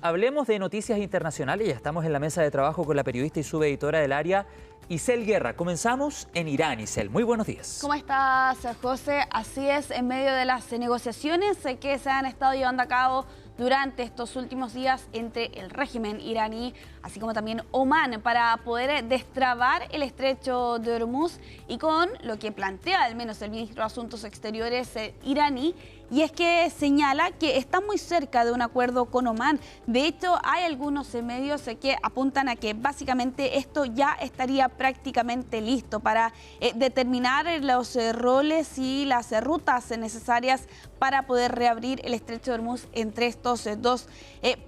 hablemos de noticias internacionales. Ya estamos en la mesa de trabajo con la periodista y subeditora del área, Isel Guerra. Comenzamos en Irán, Isel. Muy buenos días. ¿Cómo estás, José? Así es, en medio de las negociaciones que se han estado llevando a cabo durante estos últimos días entre el régimen iraní, así como también Omán, para poder destrabar el estrecho de Hormuz, y con lo que plantea al menos el ministro de Asuntos Exteriores iraní, y es que señala que está muy cerca de un acuerdo con Omán. De hecho, hay algunos medios que apuntan a que básicamente esto ya estaría prácticamente listo para determinar los roles y las rutas necesarias para poder reabrir el estrecho de Hormuz entre estos dos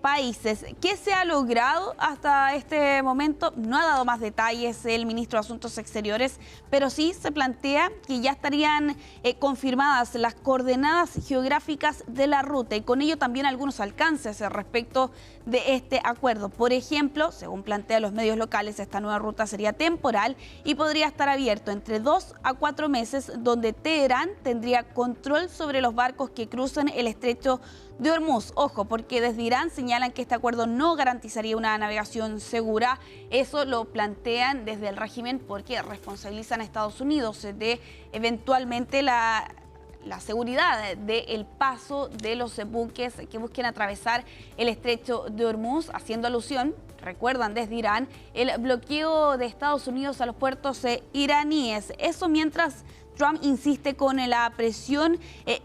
países. ¿Qué se ha logrado hasta este momento? No ha dado más detalles el ministro de Asuntos Exteriores, pero sí se plantea que ya estarían confirmadas las coordenadas geográficas de la ruta y con ello también algunos alcances respecto de este acuerdo. Por ejemplo, según plantean los medios locales, esta nueva ruta sería temporal y podría estar abierto entre 2 a 4 meses, donde Teherán tendría control sobre los barcos que cruzan el estrecho de Hormuz. Ojo, porque desde Irán señalan que este acuerdo no garantizaría una navegación segura. Eso lo plantean desde el régimen porque responsabilizan a Estados Unidos de eventualmente la seguridad del paso de los buques que busquen atravesar el estrecho de Hormuz, haciendo alusión, recuerdan desde Irán, el bloqueo de Estados Unidos a los puertos iraníes. Eso mientras Trump insiste con la presión,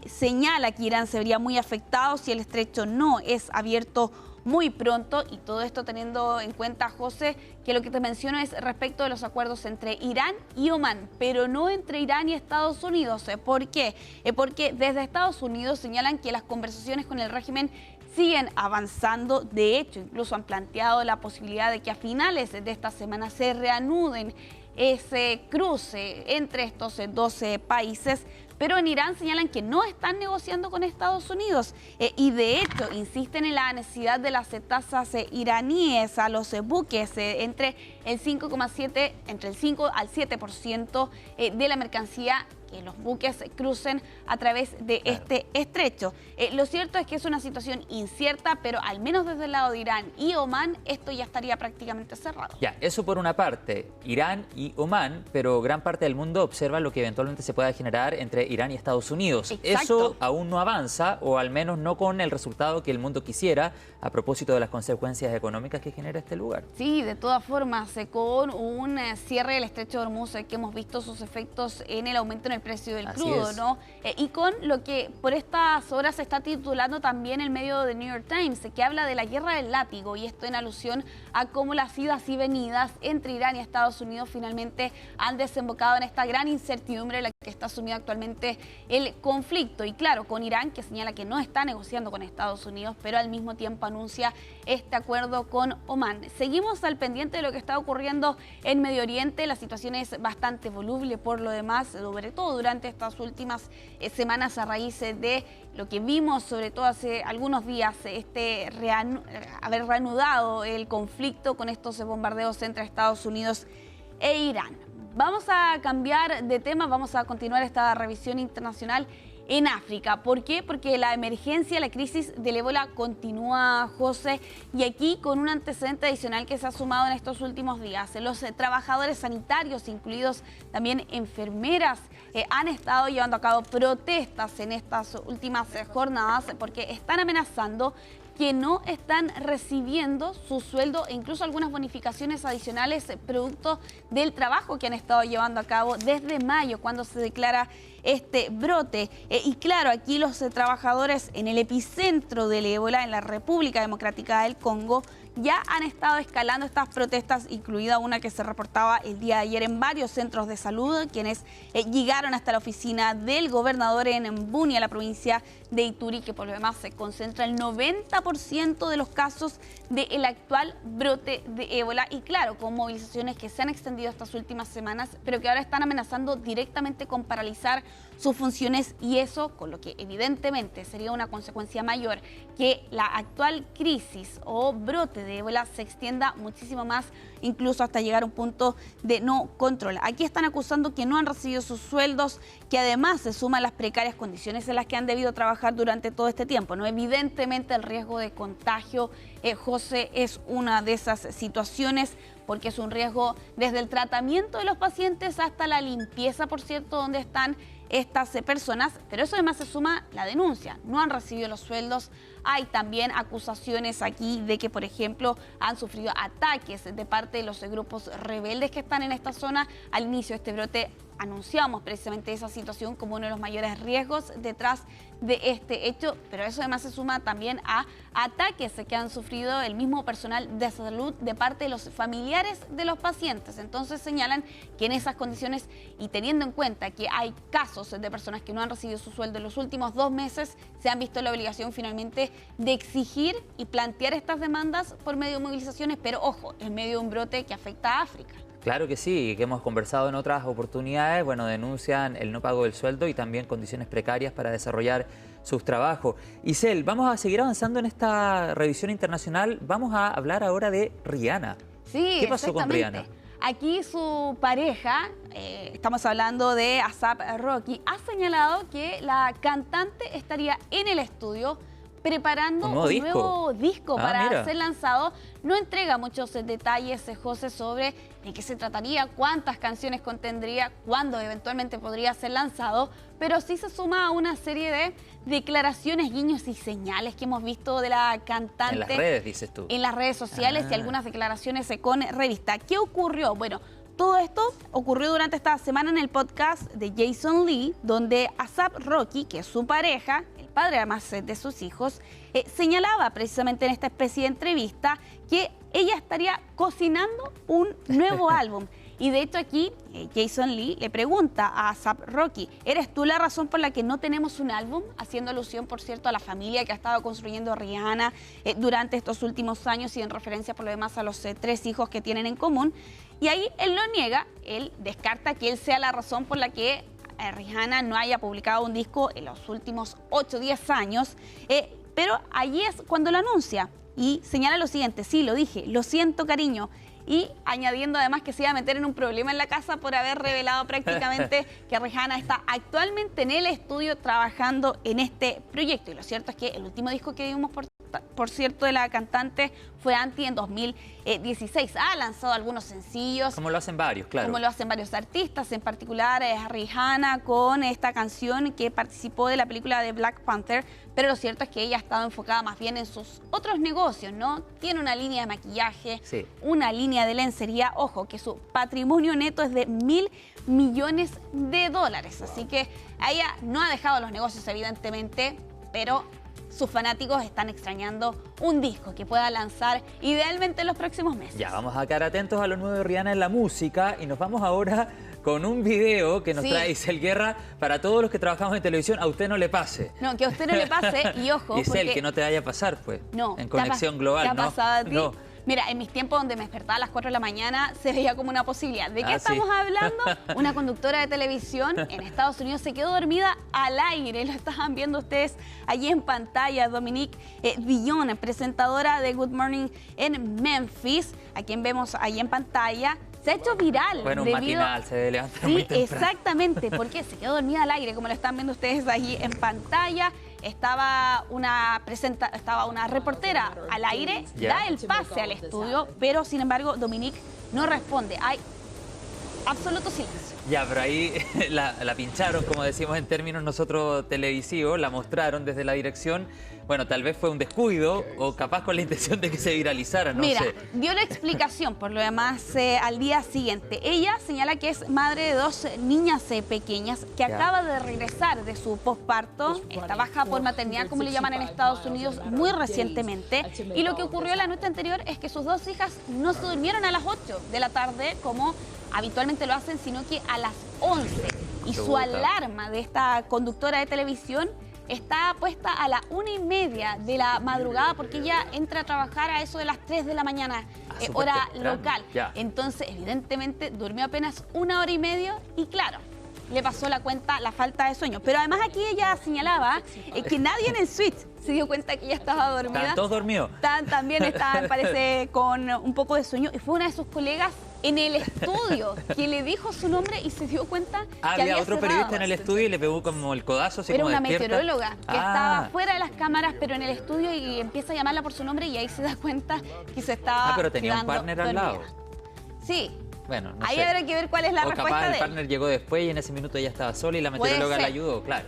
señala que Irán se vería muy afectado si el estrecho no es abierto muy pronto, y todo esto teniendo en cuenta, José, que lo que te menciono es respecto de los acuerdos entre Irán y Omán, pero no entre Irán y Estados Unidos. ¿Por qué? Porque desde Estados Unidos señalan que las conversaciones con el régimen siguen avanzando. De hecho, incluso han planteado la posibilidad de que a finales de esta semana se reanuden ese cruce entre estos 12 países, pero en Irán señalan que no están negociando con Estados Unidos y de hecho insisten en la necesidad de las tasas iraníes a los buques entre el 5 al 7% de la mercancía que los buques crucen a través de este estrecho. Lo cierto es que es una situación incierta, pero al menos desde el lado de Irán y Omán esto ya estaría prácticamente cerrado. Ya, eso por una parte, Irán y Omán, pero gran parte del mundo observa lo que eventualmente se pueda generar entre Irán y Estados Unidos. Exacto. Eso aún no avanza, o al menos no con el resultado que el mundo quisiera, a propósito de las consecuencias económicas que genera este lugar. Sí, de todas formas, con un cierre del estrecho de Hormuz que hemos visto sus efectos en el aumento en el precio del crudo, ¿no? Y con lo que por estas horas se está titulando también el medio de New York Times, que habla de la guerra del látigo, y esto en alusión a cómo las idas y venidas entre Irán y Estados Unidos finalmente han desembocado en esta gran incertidumbre en la que está sumido actualmente el conflicto. Y claro, con Irán, que señala que no está negociando con Estados Unidos, pero al mismo tiempo anuncia este acuerdo con Omán. Seguimos al pendiente de lo que está ocurriendo en Medio Oriente. La situación es bastante voluble por lo demás, sobre todo durante estas últimas semanas, a raíz de lo que vimos, sobre todo hace algunos días, haber reanudado el conflicto con estos bombardeos entre Estados Unidos e Irán. Vamos a cambiar de tema, vamos a continuar esta revisión internacional en África. ¿Por qué? Porque la emergencia, la crisis del ébola continúa, José, y aquí con un antecedente adicional que se ha sumado en estos últimos días. Los trabajadores sanitarios, incluidos también enfermeras, han estado llevando a cabo protestas en estas últimas jornadas porque están amenazando que no están recibiendo su sueldo e incluso algunas bonificaciones adicionales producto del trabajo que han estado llevando a cabo desde mayo, cuando se declara este brote. Y claro, aquí los trabajadores en el epicentro del ébola, en la República Democrática del Congo, ya han estado escalando estas protestas, incluida una que se reportaba el día de ayer en varios centros de salud, quienes llegaron hasta la oficina del gobernador en Bunia, la provincia de Ituri, que por lo demás se concentra el 90% de los casos del actual brote de ébola. Y claro, con movilizaciones que se han extendido estas últimas semanas, pero que ahora están amenazando directamente con paralizar sus funciones, y eso con lo que evidentemente sería una consecuencia mayor, que la actual crisis o brote de ébola se extienda muchísimo más, incluso hasta llegar a un punto de no control. Aquí están acusando que no han recibido sus sueldos, que además se suman las precarias condiciones en las que han debido trabajar durante todo este tiempo, ¿no? Evidentemente el riesgo de contagio, José, es una de esas situaciones, porque es un riesgo desde el tratamiento de los pacientes hasta la limpieza, por cierto, donde están estas personas, pero eso además se suma la denuncia. No han recibido los sueldos. Hay también acusaciones aquí de que, por ejemplo, han sufrido ataques de parte de los grupos rebeldes que están en esta zona. Al inicio de este brote anunciamos precisamente esa situación como uno de los mayores riesgos detrás de este hecho, pero eso además se suma también a ataques que han sufrido el mismo personal de salud de parte de los familiares de los pacientes. Entonces señalan que en esas condiciones, y teniendo en cuenta que hay casos de personas que no han recibido su sueldo en los últimos 2 meses, se han visto la obligación finalmente de exigir y plantear estas demandas por medio de movilizaciones, pero ojo, en medio de un brote que afecta a África. Claro que sí, que hemos conversado en otras oportunidades, bueno, denuncian el no pago del sueldo y también condiciones precarias para desarrollar sus trabajos. Isel, vamos a seguir avanzando en esta revisión internacional. Vamos a hablar ahora de Rihanna. Sí, ¿qué pasó con Rihanna? Aquí su pareja, estamos hablando de A$AP Rocky, ha señalado que la cantante estaría en el estudio preparando un nuevo disco para ser lanzado. No entrega muchos detalles, José, sobre de qué se trataría, cuántas canciones contendría, cuándo eventualmente podría ser lanzado, pero sí se suma a una serie de declaraciones, guiños y señales que hemos visto de la cantante. En las redes, dices tú. En las redes sociales y algunas declaraciones con revista. ¿Qué ocurrió? Bueno, todo esto ocurrió durante esta semana en el podcast de Jason Lee, donde A$AP Rocky, que es su pareja, el padre además de sus hijos, señalaba precisamente en esta especie de entrevista que ella estaría cocinando un nuevo álbum. Y de hecho aquí Jason Lee le pregunta a A$AP Rocky, ¿eres tú la razón por la que no tenemos un álbum? Haciendo alusión, por cierto, a la familia que ha estado construyendo Rihanna durante estos últimos años y en referencia por lo demás a los 3 hijos que tienen en común. Y ahí él no niega, él descarta que él sea la razón por la que Rihanna no haya publicado un disco en los últimos 8 o 10 años, pero allí es cuando lo anuncia y señala lo siguiente: sí, lo dije, lo siento, cariño. Y añadiendo además que se iba a meter en un problema en la casa por haber revelado prácticamente que Rihanna está actualmente en el estudio trabajando en este proyecto. Y lo cierto es que el último disco que vimos, por cierto, de la cantante fue Anti en 2016. Ha lanzado algunos sencillos. Como lo hacen varios, claro. Como lo hacen varios artistas, en particular Rihanna con esta canción que participó de la película de Black Panther. Pero lo cierto es que ella ha estado enfocada más bien en sus otros negocios, ¿no? Tiene una línea de maquillaje, sí, una línea de lencería. Ojo, que su patrimonio neto es de $1.000 millones. Así que ella no ha dejado los negocios, evidentemente, pero sus fanáticos están extrañando un disco que pueda lanzar idealmente en los próximos meses. Ya, vamos a quedar atentos a lo nuevo de Rihanna en la música y nos vamos ahora con un video que nos trae Isel Guerra para todos los que trabajamos en televisión. A usted no le pase. No, que a usted no le pase y ojo. Isel, que no te vaya a pasar, pues. No. En Conexión Global, ¿no? ¿Te ha pasado a ti? No. Mira, en mis tiempos donde me despertaba a las 4 de la mañana se veía como una posibilidad. ¿De qué estamos hablando? Una conductora de televisión en Estados Unidos se quedó dormida al aire. Lo estaban viendo ustedes allí en pantalla. Dominique Dillon, presentadora de Good Morning en Memphis, a quien vemos ahí en pantalla. Se ha hecho viral. Bueno, un matinal, se levanta muy temprano. Sí, exactamente, porque se quedó dormida al aire, como lo están viendo ustedes ahí en pantalla. Estaba una reportera al aire, da el pase al estudio, pero sin embargo Dominique no responde. Hay absoluto silencio. Ya, pero ahí la pincharon, como decimos en términos nosotros televisivos, la mostraron desde la dirección. Bueno, tal vez fue un descuido o capaz con la intención de que se viralizara, no sé. Dio la explicación por lo demás al día siguiente. Ella señala que es madre de 2 niñas pequeñas que acaba de regresar de su posparto, esta baja por maternidad, como le llaman en Estados Unidos, muy recientemente. Y lo que ocurrió la noche anterior es que sus 2 hijas no se durmieron a las 8 de la tarde como habitualmente lo hacen, sino que a las 11. Y su alarma de esta conductora de televisión está puesta a la 1:30 de la madrugada porque ella entra a trabajar a eso de las 3 de la mañana, hora local. Entonces, evidentemente, durmió apenas 1 hora y media y claro, le pasó la cuenta la falta de sueño. Pero además aquí ella señalaba que nadie en el suite se dio cuenta que ella estaba dormida. ¿Estaban todos dormidos? También estaban, parece, con un poco de sueño. Y fue una de sus colegas en el estudio que le dijo su nombre y se dio cuenta que había había otro cerrado. periodista en el estudio y le pegó como el codazo, así Era como una despierta. meteoróloga que estaba fuera de las cámaras, pero en el estudio, y empieza a llamarla por su nombre y ahí se da cuenta que se estaba pero tenía un quedando partner al dormida. lado. Sí. Bueno, no Ahí sé. habrá que ver cuál es la o respuesta capaz de el él. partner llegó después y en ese minuto ella estaba sola y la Puede meteoróloga la ser. ayudó, claro.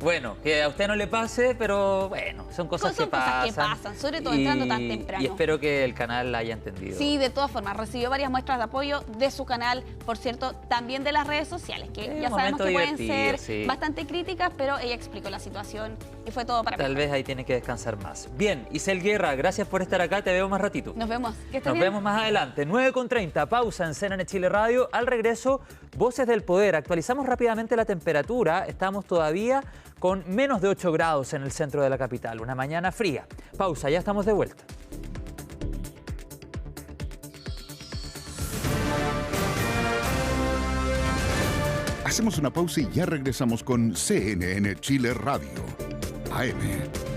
Bueno, que a usted no le pase, pero bueno, son cosas Son que cosas pasan. que pasan, sobre todo entrando tan temprano. Y espero que el canal la haya entendido. Sí, de todas formas, recibió varias muestras de apoyo de su canal, por cierto, también de las redes sociales, que ya Un sabemos momento que pueden divertido, ser sí. bastante críticas, pero ella explicó la situación y fue todo para Tal mejor. vez ahí tiene que descansar más. Bien, Isel Guerra, gracias por estar acá, te veo más ratito. Nos vemos. Que estés Nos bien. vemos más adelante. 9:30, pausa en CNN Chile Radio. Al regreso, Voces del Poder. Actualizamos rápidamente la temperatura. Estamos todavía con menos de 8 grados en el centro de la capital. Una mañana fría. Pausa, ya estamos de vuelta. Hacemos una pausa y ya regresamos con CNN Chile Radio. AM